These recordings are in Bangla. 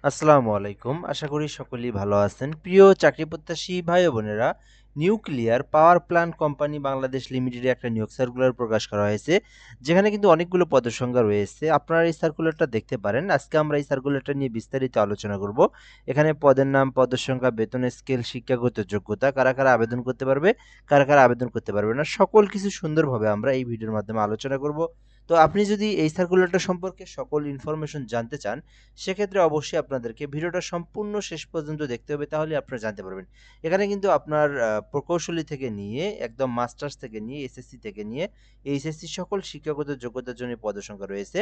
আসসালামু আলাইকুম। আশা করি সকলেই ভালো আছেন। প্রিয় চাকরি প্রত্যাশী ভাই ও বোনেরা, nuclear power plant company Bangladesh লিমিটেডে একটা নিয়োগ সার্কুলার প্রকাশ করা হয়েছে। যেখানে কিন্তু অনেকগুলো পদের সংখ্যা রয়েছে। আপনারা এই সার্কুলারটা দেখতে পারেন। আজকে আমরা এই সার্কুলারটা নিয়ে বিস্তারিত আলোচনা করব। এখানে পদের নাম, পদের সংখ্যা, বেতনের স্কেল, শিক্ষাগত যোগ্যতা, কারা আবেদন করতে পারবে, কারা আবেদন করতে পারবে না, সকল কিছু সুন্দরভাবে আমরা এই ভিডিওর মাধ্যমে আলোচনা করব। তো আপনি যদি এই সার্কুলারটা সম্পর্কে সকল ইনফরমেশন জানতে চান, সেক্ষেত্রে অবশ্যই আপনাদেরকে ভিডিওটা সম্পূর্ণ শেষ পর্যন্ত দেখতে হবে, তাহলে আপনারা জানতে পারবেন। এখানে কিন্তু আপনার প্রকৌশলী থেকে নিয়ে একদম মাস্টার্স থেকে নিয়ে এসএসসি থেকে নিয়ে এইচএসসি সকল শিক্ষাগত যোগ্যতার জন্য পদের সংখ্যা রয়েছে।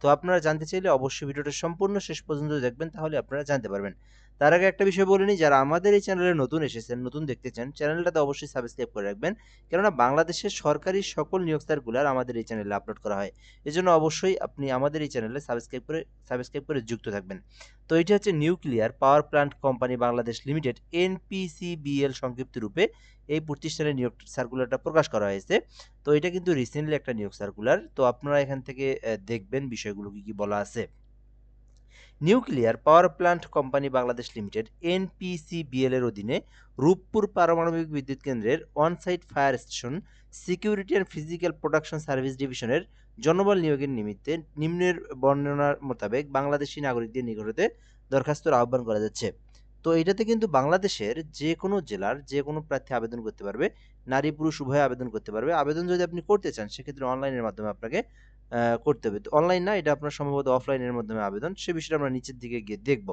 তো আপনারা জানতে চাইলে অবশ্যই ভিডিওটা সম্পূর্ণ শেষ পর্যন্ত দেখবেন, তাহলে আপনারা জানতে পারবেন। তার আগে একটা বিষয় বলে নিই, যারা আমাদের এই চ্যানেলে নতুন এসেছেন, নতুন দেখতে চান, চ্যানেলটাতে অবশ্যই সাবস্ক্রাইব করে রাখবেন। কেননা বাংলাদেশের সরকারি সকল নিয়োগ সার্কুলার আমাদের এই চ্যানেলে আপলোড করা হয়। এজন্য অবশ্যই আপনি আমাদের এই চ্যানেলে সাবস্ক্রাইব করে যুক্ত থাকবেন। তো এটা হচ্ছে nuclear power plant company Bangladesh limited, এনপিসিবিএল সংক্ষিপ্ত রূপে এই প্রতিষ্ঠানের নিয়োগ সার্কুলারটা প্রকাশ করা হয়েছে। তো এটা কিন্তু রিসেন্টলি একটা নিয়োগ সার্কুলার। তো আপনারা এখান থেকে দেখবেন বিষয়গুলো কি বলা আছে। Nuclear power plant company Bangladesh limited এনপিসিবিএল এর অধীনে রূপপুর পারমাণবিক বিদ্যুৎ কেন্দ্রের on-site fire station security and physical protection service ডিভিশনের জনবল নিয়োগের নিমিত্তে নিম্নের বর্ণনার মোতাবেক বাংলাদেশি নাগরিকদের নিকট হতে দরখাস্তর আহ্বান করা যাচ্ছে। তো এটাতে কিন্তু বাংলাদেশের যে কোনো জেলার যে কোনো প্রার্থী আবেদন করতে পারবে, নারী পুরুষ উভয়ে আবেদন করতে পারবে। আবেদন যদি আপনি করতে চান, সেক্ষেত্রে অনলাইনের মাধ্যমে আপনাকে করতে হবে। তো অনলাইন না, এটা আপনার সম্ভবত অফলাইনের মাধ্যমে আবেদন। সে বিষয়টা আমরা নিচের দিকে গিয়ে দেখব।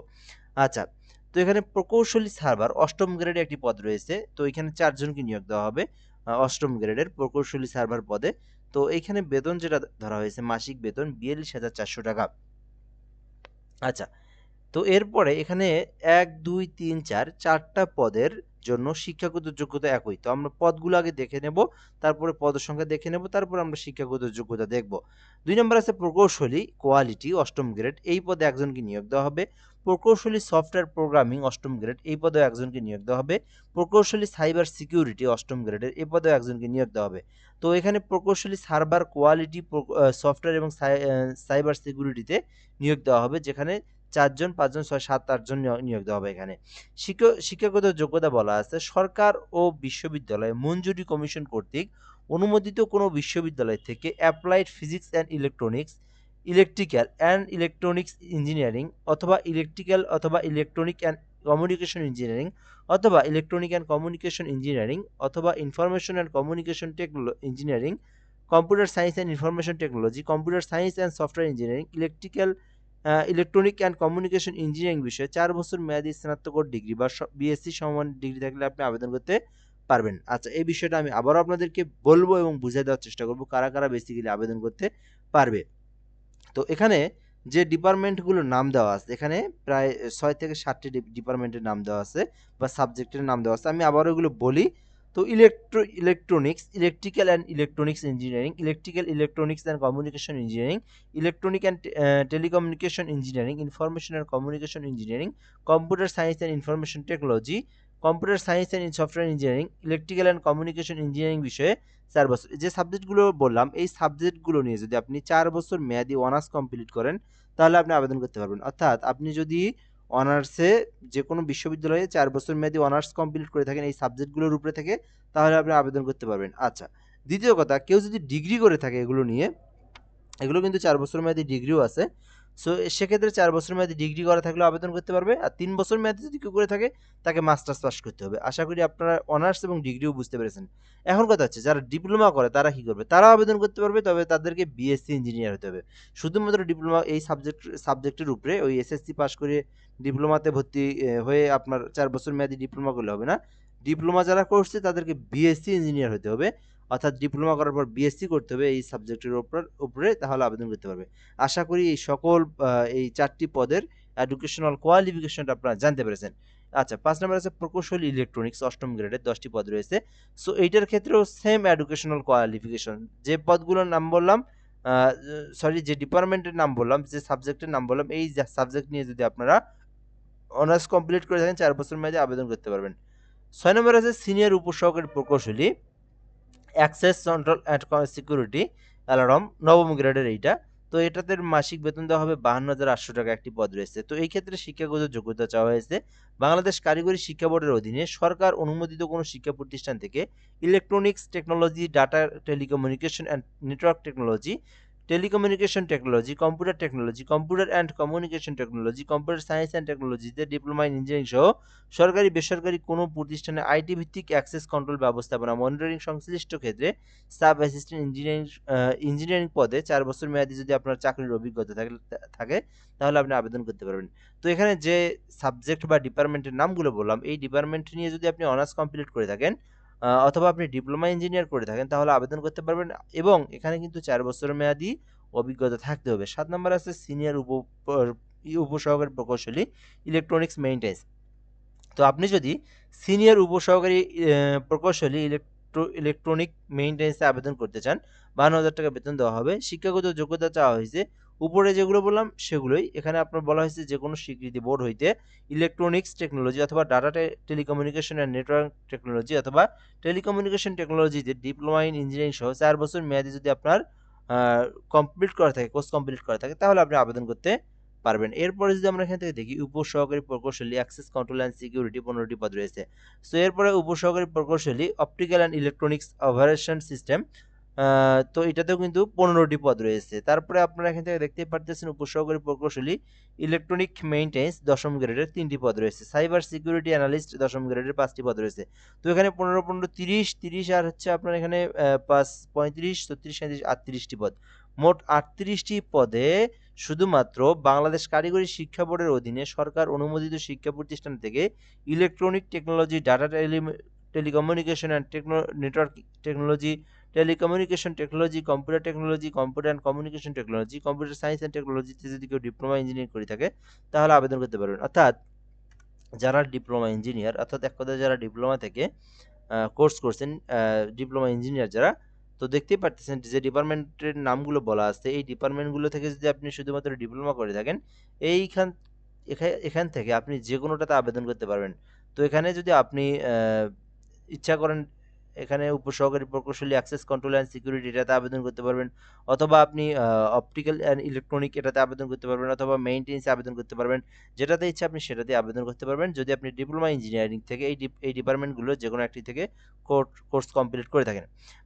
আচ্ছা, তো এখানে প্রকৌশলী সার্ভার ৮ম গ্রেডে একটি পদ রয়েছে। তো এখানে ৪ জনকে নিয়োগ দেওয়া হবে ৮ম গ্রেডের প্রকৌশলী সার্ভার পদে। তো এইখানে বেতন যেটা ধরা হয়েছে, মাসিক বেতন ৪২,৪০০ টাকা। আচ্ছা, তো এরপরে এখানে ১, ২, ৩, ৪ টা পদের জন্য শিক্ষাগত যোগ্যতা একই। তো আমরা পদগুলো আগে দেখে নেব, তারপরে পদের সংখ্যা দেখে নেব, তারপরে আমরা শিক্ষাগত যোগ্যতা দেখব। ২ নম্বর আছে প্রকৌশলী কোয়ালিটি ৮ম গ্রেড, এই পদে একজনকে নিয়োগ দেওয়া হবে। প্রকৌশলী সফটওয়্যার প্রোগ্রামিং ৮ম গ্রেড, এই পদে একজনকে নিয়োগ দেওয়া হবে। প্রকৌশলী সাইবার সিকিউরিটি ৮ম গ্রেডের, এই পদে একজনকে নিয়োগ দেওয়া হবে। তো এখানে প্রকৌশলী সার্ভার কোয়ালিটি সফটওয়্যার এবং সাইবার সিকিউরিটিতে নিয়োগ দেওয়া হবে, যেখানে ৪ জন, ৫ জন, ৬, ৭, ৮ জন নিয়োগ দেওয়া হবে এখানে। শিক্ষাগত যোগ্যতা বলা আছে, সরকার ও বিশ্ববিদ্যালয় মঞ্জুরি কমিশন কর্তৃক অনুমোদিত কোনো বিশ্ববিদ্যালয় থেকে applied physics and electronics, electrical and electronics engineering অথবা ইলেকট্রিক্যাল অথবা ইলেকট্রনিক অ্যান্ড কমিউনিকেশন ইঞ্জিনিয়ারিং অথবা ইলেকট্রনিক অ্যান্ড কমিউনিকেশন ইঞ্জিনিয়ারিং অথবা information and communication engineering, computer science and information technology, computer science and software engineering, electronic and communication engineering বিষয়ে ৪ বছর মেয়াদী স্নাতকোত্তর ডিগ্রি বা বিএসসি সমমান ডিগ্রি থাকলে আপনি আবেদন করতে পারবেন। আচ্ছা, এই বিষয়টা আমি আবারও আপনাদেরকে বলবো এবং বুঝিয়ে দেওয়ার চেষ্টা করব কারা বেসিক্যালি আবেদন করতে পারবে। তো এখানে যে ডিপার্টমেন্টগুলোর নাম দেওয়া আছে, এখানে প্রায় ৬ থেকে ৭টি ডিপার্টমেন্টের নাম দেওয়া আছে বা সাবজেক্টের নাম দেওয়া আছে। আমি আবারও এগুলো বলি। তো electronics, electrical and electronics engineering, electrical electronics and communication engineering, electronic and telecommunication engineering, information and communication engineering, computer science and information technology, computer science and software engineering, electrical and communication engineering বিষয়ে ৪ বছর। যে সাবজেক্টগুলো বললাম, এই সাবজেক্টগুলো নিয়ে যদি আপনি ৪ বছর মেয়াদী অনার্স কমপ্লিট করেন, তাহলে আপনি আবেদন করতে পারবেন। অর্থাৎ আপনি যদি অনার্সে যে কোনো বিশ্ববিদ্যালয়ে ৪ বছর মেয়াদী অনার্স কমপ্লিট করে থাকেন এই সাবজেক্টগুলোর উপরে থেকে, তাহলে আপনি আবেদন করতে পারবেন। আচ্ছা, দ্বিতীয় কথা, কেউ যদি ডিগ্রি করে থাকে এগুলো নিয়ে, এগুলো কিন্তু ৪ বছর মেয়াদী ডিগ্রিও আছে। সো সেক্ষেত্রে ৪ বছর মেয়াদী ডিগ্রি করা থাকলেও আবেদন করতে পারবে। আর ৩ বছর মেয়াদী যদি কেউ করে থাকে, তাকে মাস্টার্স পাস করতে হবে। আশা করি আপনারা অনার্স এবং ডিগ্রিও বুঝতে পেরেছেন। এখন কথা হচ্ছে, যারা ডিপ্লোমা করে তারা কি করবে? তারাও আবেদন করতে পারবে, তবে তাদেরকে বিএসসি ইঞ্জিনিয়ার হতে হবে। শুধুমাত্র ডিপ্লোমা এই সাবজেক্টের উপরে ওই এসএসসি পাস করে ডিপ্লোমাতে ভর্তি হয়ে আপনার ৪ বছর মেয়াদী ডিপ্লোমা করলে হবে না। ডিপ্লোমা যারা করছে তাদেরকে বিএসসি ইঞ্জিনিয়ার হতে হবে। অর্থাৎ ডিপ্লোমা করার পর বিএসসি করতে হবে এই সাবজেক্টের উপরে, তাহলে আবেদন করতে পারবে। আশা করি এই সকল এই ৪টি পদের এডুকেশনাল কোয়ালিফিকেশনটা আপনারা জানতে পেরেছেন। আচ্ছা, ৫ নম্বর আছে প্রকৌশলী ইলেকট্রনিক্স ৮ম গ্রেডের ১০টি পদ রয়েছে। সো এইটার ক্ষেত্রেও সেম এডুকেশনাল কোয়ালিফিকেশন। যে পদগুলোর নাম বললাম, যে ডিপার্টমেন্টের নাম বললাম, যে সাবজেক্টের নাম বললাম, এই সাবজেক্ট নিয়ে যদি আপনারা অনার্স কমপ্লিট করে থাকেন, ৪ বছর মেয়াদে আবেদন করতে পারবেন। ৬ নম্বর আছে সিনিয়র উপসহকারী প্রকৌশলী access control and security alarm ৯ম গ্রেডের এইটা। তো এটাতে মাসিক বেতন দেওয়া হবে 52,800 টাকা একটি পদ রয়েছে। তো এই ক্ষেত্রে শিক্ষাগত যোগ্যতা চাওয়া হয়েছে বাংলাদেশ কারিগরি শিক্ষা বোর্ডের অধীনে সরকার অনুমোদিত কোনো শিক্ষা প্রতিষ্ঠান থেকে electronics technology, data telecommunication and network technology, telecommunication technology, computer and communication technology, computer science and টেকনোলজিতে ডিপ্লোমা ইন ইঞ্জিনিয়ারিং সহ সরকারি বেসরকারি কোনো প্রতিষ্ঠানে আইটি ভিত্তিক অ্যাক্সেস কন্ট্রোল ব্যবস্থাপনা মনিটরিং সংশ্লিষ্ট ক্ষেত্রে সাব অ্যাসিস্ট্যান্ট ইঞ্জিনিয়ারিং পদে 4 বছর মেয়াদী যদি আপনার চাকরির অভিজ্ঞতা থাকে তাহলে আপনি আবেদন করতে পারবেন। তো এখানে যে সাবজেক্ট বা ডিপার্টমেন্টের নামগুলো বললাম, এই ডিপার্টমেন্ট নিয়ে যদি আপনি অনার্স কমপ্লিট করে থাকেন অথবা আপনি ডিপ্লোমা ইঞ্জিনিয়ার করে থাকেন তাহলে আবেদন করতে পারবেন এবং এখানে কিন্তু 4 বছরের মেয়াদী অভিজ্ঞতা থাকতে হবে। 7 নম্বর আছে সিনিয়র উপসহকারী প্রকৌশলী ইলেকট্রনিক্স মেইনটেন্স। তো আপনি যদি সিনিয়র উপসহকারী প্রকৌশলী ইলেকট্রনিক মেইনটেন্যান্সে আবেদন করতে চান 52,000 টাকা বেতন দেওয়া হবে। শিক্ষাগত যোগ্যতা চাওয়া হয়েছে উপরে যেগুলো বললাম সেগুলোই। এখানে আপনার বলা হয়েছে যে কোনো স্বীকৃতি বোর্ড হইতে ইলেকট্রনিক্স টেকনোলজি অথবা data telecommunication and network technology অথবা টেলিকমিউনিকেশন টেকনোলজিতে ডিপ্লোমা ইন ইঞ্জিনিয়ারিং সহ 4 বছর মেয়াদী যদি আপনার কমপ্লিট করা থাকে, কোর্স কমপ্লিট করা থাকে তাহলে আপনি আবেদন করতে পারবেন। এরপরে যদি আমরা এখান থেকে দেখি উপসহকারী প্রকৌশলী অ্যাক্সেস কন্ট্রোল অ্যান্ড সিকিউরিটি 15টি পদ রয়েছে। সো এরপরে উপসহকারী প্রকৌশলী optical and electronics operation system, তো এটাতেও কিন্তু 15টি পদ রয়েছে। তারপরে আপনারা এখান থেকে দেখতেই পারতেছেন উপসহকারী প্রকৌশলী ইলেকট্রনিক মেইনটেন্স 10ম গ্রেডের 3টি পদ রয়েছে। সাইবার সিকিউরিটি অ্যানালিস্ট 10ম গ্রেডের 5টি পদ রয়েছে। তো এখানে 15, 15, 30, 30 আর হচ্ছে আপনার এখানে 5, 35, 36, 37, 38টি পদ। মোট 38টি পদে শুধুমাত্র বাংলাদেশ কারিগরি শিক্ষা বোর্ডের অধীনে সরকার অনুমোদিত শিক্ষা প্রতিষ্ঠান থেকে electronic technology, data telecommunication and network technology, telecommunication technology, computer and communication technology, computer science and টেকনোলজিতে যদি কেউ ডিপ্লোমা ইঞ্জিনিয়ারিং করে থাকে তাহলে আবেদন করতে পারবেন। অর্থাৎ যারা ডিপ্লোমা ইঞ্জিনিয়ার, অর্থাৎ এক কথায় যারা ডিপ্লোমা থেকে কোর্স করছেন, ডিপ্লোমা ইঞ্জিনিয়ার যারা, তো দেখতেই পারতেছেন যে ডিপার্টমেন্টের নামগুলো বলা আছে এই ডিপার্টমেন্টগুলো থেকে যদি আপনি শুধুমাত্র ডিপ্লোমা করে থাকেন এইখান এখান থেকে আপনি যে কোনোটাতে আবেদন করতে পারবেন। তো এখানে যদি আপনি ইচ্ছা করেন এখানে উপসহকারী প্রকৌশলী অ্যাক্সেস কন্ট্রোল অ্যান্ড সিকিউরিটি এটাতে আবেদন করতে পারবেন, অথবা আপনি অপটিক্যাল অ্যান্ড ইলেকট্রনিক এটাতে আবেদন করতে পারবেন, অথবা মেইনটেন্যান্সে আবেদন করতে পারবেন। যেটাতে ইচ্ছা আপনি সেটাতে আবেদন করতে পারবেন যদি আপনি ডিপ্লোমা ইঞ্জিনিয়ারিং থেকে এই ডিপার্টমেন্টগুলো যে কোনো একটি থেকে কোর্স কমপ্লিট করে থাকেন।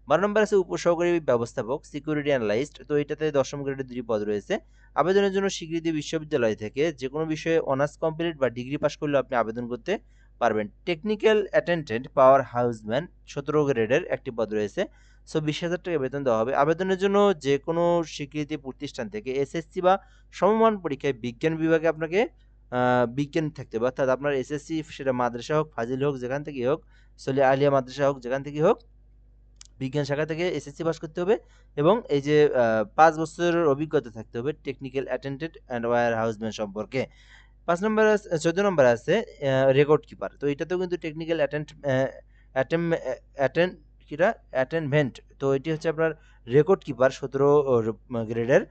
12 নম্বর আছে উপসহকারী ব্যবস্থাপক সিকিউরিটি অ্যানালাইস্ট। তো এটাতে 10ম গ্রেডের 2টি পদ রয়েছে। আবেদনের জন্য স্বীকৃতি বিশ্ববিদ্যালয় থেকে যে কোনো বিষয়ে অনার্স কমপ্লিট বা ডিগ্রি পাস করলে আপনি আবেদন করতে পারবেন। টেকনিক্যাল অ্যাটেন্ডেন্ট পাওয়ার হাউসম্যান 17 গ্রেডের একটি পদ রয়েছে। সো 20,000 টাকা বেতন দেওয়া হবে। আবেদনের জন্য যে কোনো স্বীকৃতি প্রতিষ্ঠান থেকে এসএসসি বা সমমান পরীক্ষায় বিজ্ঞান বিভাগে আপনাকে বিজ্ঞান থাকতে হবে। অর্থাৎ আপনার এসএসসি সেটা মাদ্রাসা হোক, ফাজিল হোক, যেখান থেকেই হোক, সলিয়া আলিয়া মাদ্রাসা হোক, যেখান থেকেই হোক, বিজ্ঞান শাখা থেকে এসএসসি পাস করতে হবে এবং এই যে 5 বছরের অভিজ্ঞতা থাকতে হবে টেকনিক্যাল অ্যাটেন্ডেন্ট অ্যান্ড ওয়্যার হাউসম্যান সম্পর্কে। 5 নম্বর 14 নম্বর আছে রেকর্ড কিপার। তো এটাতেও কিন্তু টেকনিক্যাল অ্যাটেনভেন্ট। তো এটি হচ্ছে আপনার রেকর্ড কিপার 17 গ্রেডের।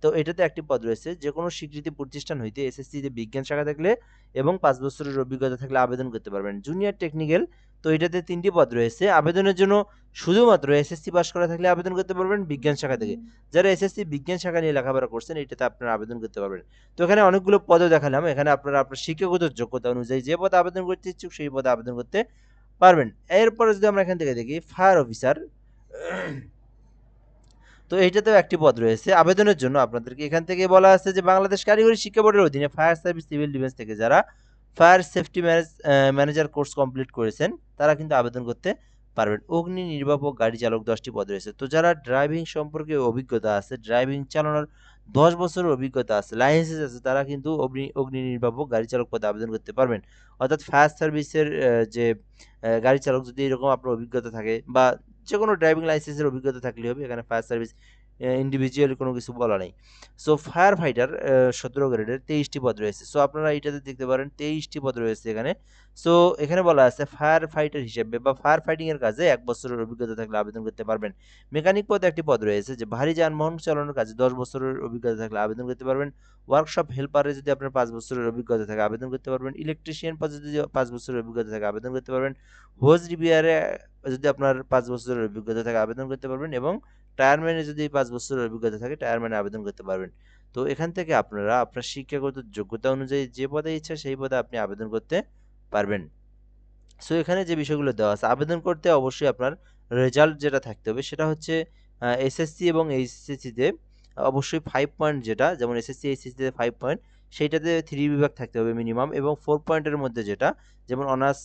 তো এটাতে একটি পদ রয়েছে। যে কোনো স্বীকৃতি প্রতিষ্ঠান হইতে এসএসসিতে বিজ্ঞান শাখা থাকলে এবং 5 বছরের অভিজ্ঞতা থাকলে আবেদন করতে পারবেন। জুনিয়র টেকনিক্যাল, তো এটাতে 3টি পদ রয়েছে। আবেদনের জন্য শুধুমাত্র এসএসসি পাস করা থাকলে আবেদন করতে পারবেন বিজ্ঞান শাখা থেকে। যারা এসএসসি বিজ্ঞান শাখা নিয়ে লেখাপড়া করছেন এটাতে আপনারা আবেদন করতে পারবেন। তো এখানে অনেকগুলো পদও দেখালাম। এখানে আপনারা আপনার শিক্ষাগত যোগ্যতা অনুযায়ী যে পদে আবেদন করতে ইচ্ছুক সেই পদে আবেদন করতে পারবেন। এরপরে যদি আমরা এখান থেকে দেখি ফায়ার অফিসার, তো এইটাতেও একটি পদ রয়েছে। আবেদনের জন্য আপনাদেরকে এখান থেকে বলা আছে যে বাংলাদেশ কারিগরি শিক্ষা বোর্ডের অধীনে ফায়ার সার্ভিস সিভিল ডিফেন্স থেকে যারা fire safety manager course complete করেছেন তারা কিন্তু আবেদন করতে পারবেন। অগ্নি নির্বাপক গাড়ি চালক 10টি পদ রয়েছে। তো যারা ড্রাইভিং সম্পর্কে অভিজ্ঞতা আছে, ড্রাইভিং চালানোর 10 বছরের অভিজ্ঞতা আছে, লাইসেন্স আছে, তারা কিন্তু অগ্নি নির্বাপক গাড়ি চালক পদে আবেদন করতে পারবেন। অর্থাৎ ফায়ার সার্ভিসের যে গাড়ি চালক যদি এরকম আপনার অভিজ্ঞতা থাকে বা যে কোনো ড্রাইভিং লাইসেন্সের অভিজ্ঞতা থাকলে হবে। এখানে ফায়ার সার্ভিস ইন্ডিভিজুয়ালি কোনো কিছু বলা নেই। সো ফায়ার ফাইটার 17 গ্রেডের 23টি পদ রয়েছে। সো আপনারা এটাতে দেখতে পারেন 23টি পদ রয়েছে এখানে। সো এখানে বলা আছে ফায়ার ফাইটার হিসেবে বা ফায়ার ফাইটিং এর কাজে 1 বছরের অভিজ্ঞতা থাকলে আবেদন করতে পারবেন। মেকানিক পদে একটি পদ রয়েছে যে ভারী যানবাহন চালানোর কাজে 10 বছরের অভিজ্ঞতা থাকলে আবেদন করতে পারবেন। ওয়ার্কশপ হেল্পারে যদি আপনার 5 বছরের অভিজ্ঞতা থাকে আবেদন করতে পারবেন। ইলেকট্রিশিয়ান পদে যদি 5 বছরের অভিজ্ঞতা থাকে আবেদন করতে পারবেন। হোজ রিপেয়ারে যদি আপনার 5 বছরের অভিজ্ঞতা থাকে আবেদন করতে পারবেন এবং টায়ারম্যানে যদি 5 বছরের অভিজ্ঞতা থাকে টায়ারম্যানে আবেদন করতে পারবেন। তো এখান থেকে আপনারা আপনার শিক্ষাগত যোগ্যতা অনুযায়ী যে পদে ইচ্ছা সেই পদে আপনি আবেদন করতে পারবেন। সো এখানে যে বিষয়গুলো দেওয়া আছে আবেদন করতে অবশ্যই আপনার রেজাল্ট যেটা থাকতে হবে সেটা হচ্ছে এসএসসি এবং এইচএসসিতে অবশ্যই 5 পয়েন্ট যেটা যেমন এসএসসি এইচএসসিতে 5 পয়েন্ট সেইটাতে 3 বিভাগ থাকতে হবে মিনিমাম এবং 4 পয়েন্টের মধ্যে যেটা যেমন অনার্স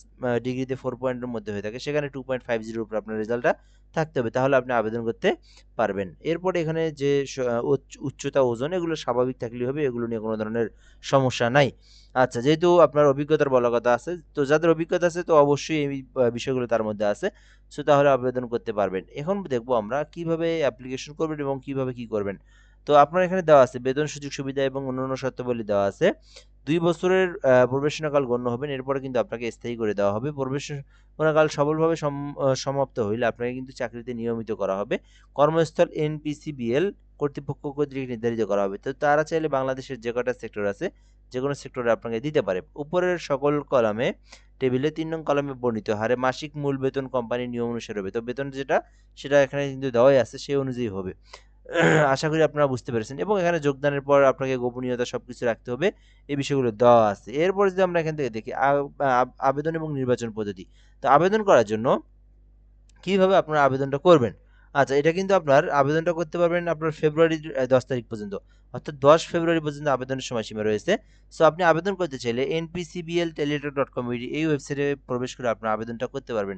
ডিগ্রিতে 4 পয়েন্টের মধ্যে হয়ে থাকে সেখানে 2.50 এর উপর আপনার রেজাল্টটা থাকতে হবে তাহলে আপনি আবেদন করতে পারবেন। এরপরে এখানে যে উচ্চতা ওজন এগুলো স্বাভাবিক থাকলেই হবে, এগুলো নিয়ে কোনো ধরনের সমস্যা নাই। আচ্ছা, যেহেতু আপনার অভিজ্ঞতার বলা কথা আছে, তো যাদের অভিজ্ঞতা আছে তো অবশ্যই এই বিষয়গুলো তার মধ্যে আছে। সো তাহলে আবেদন করতে পারবেন। এখন দেখবো আমরা কিভাবে অ্যাপ্লিকেশন করবেন এবং কিভাবে কি করবেন। তো আপনার এখানে দেওয়া আছে বেতন, সুযোগ সুবিধা এবং অন্যান্য শর্তাবলী দেওয়া আছে। 2 বছরের প্রবেশনকাল গণ্য হবেন। এরপরে কিন্তু আপনাকে স্থায়ী করে দেওয়া হবে। প্রবেশনকাল সফলভাবে সমাপ্ত হইলে আপনাকে কিন্তু চাকরিতে নিয়মিত করা হবে। কর্মস্থল এনপিসিবিএল কর্তৃপক্ষ কর্তৃক নির্ধারিত করা হবে। তো তারা চাইলে বাংলাদেশের যে কটা সেক্টর আছে যেকোনো সেক্টরে আপনাকে দিতে পারে। উপরের সকল কলামে টেবিলে 3 নং কলামে বর্ণিত হারে মাসিক মূল বেতন কোম্পানির নিয়ম অনুসারে হবে। তো বেতন যেটা সেটা এখানে কিন্তু দেওয়াই আছে সেই অনুযায়ী হবে। আশা করি আপনারা বুঝতে পেরেছেন এবং এখানে যোগদানের পর আপনাকে গোপনীয়তা সবকিছু রাখতে হবে। এই বিষয়গুলো দেওয়া আছে। এরপর যদি আমরা এখান থেকে দেখি আবেদন এবং নির্বাচন পদ্ধতি। তো আবেদন করার জন্য কিভাবে আপনারা আবেদনটা করবেন? আচ্ছা, এটা কিন্তু আপনার আবেদনটা করতে পারবেন আপনার ফেব্রুয়ারির 10 তারিখ পর্যন্ত। অর্থাৎ 10 ফেব্রুয়ারি পর্যন্ত আবেদনের সময়সীমা রয়েছে। সো আপনি আবেদন করতে চাইলে npcblteletalk.com.bd এই ওয়েবসাইটে প্রবেশ করে আপনার আবেদনটা করতে পারবেন।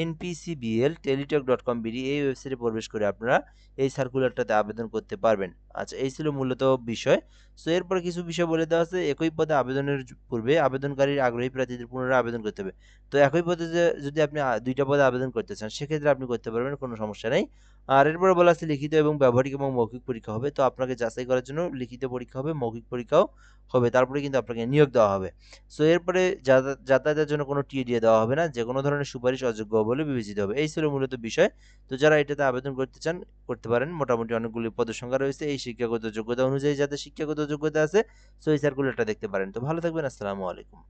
npcblteletalk.com.bd এই ওয়েবসাইটে প্রবেশ করে আপনারা এই সার্কুলারটাতে আবেদন করতে পারবেন। আচ্ছা, এই ছিল মূলত বিষয়। সো এরপরে কিছু বিষয় বলে দেওয়া আছে। একই পদে আবেদনের পূর্বে আবেদনকারীর আগ্রহী প্রার্থীদের পুনরায় আবেদন করতে হবে। তো একই পদে যদি আপনি ২ টা পদে আবেদন করতে চান সেক্ষেত্রে আপনি করতে পারবেন, কোনো সমস্যা নেই। আর এরপরে বলা আছে লিখিত এবং ব্যবহারিক এবং মৌখিক পরীক্ষা হবে। তো আপনাকে যাচাই করার জন্য লিখিত পরীক্ষা হবে, মৌখিক পরীক্ষাও হবে। তারপরে কিন্তু আপনাকে নিয়োগ দেওয়া হবে। সো এরপরে যাতায়াতের জন্য কোনো টিএ দেওয়া হবে না। যেকোনো ধরনের সুপারিশ অযোগ্য বলে বিবেচিত হবে। এই ছিল মূলত বিষয়। তো যারা এটাতে আবেদন করতে চান করতে পারেন। মোটামুটি অনেকগুলি পদের সংখ্যা রয়েছে। এই শিক্ষাগত যোগ্যতা অনুযায়ী যাদের শিক্ষাগত যোগ্যতা আছে সো এই সার্কুলারটা দেখতে পারেন। তো ভালো থাকবেন। আসসালামু আলাইকুম।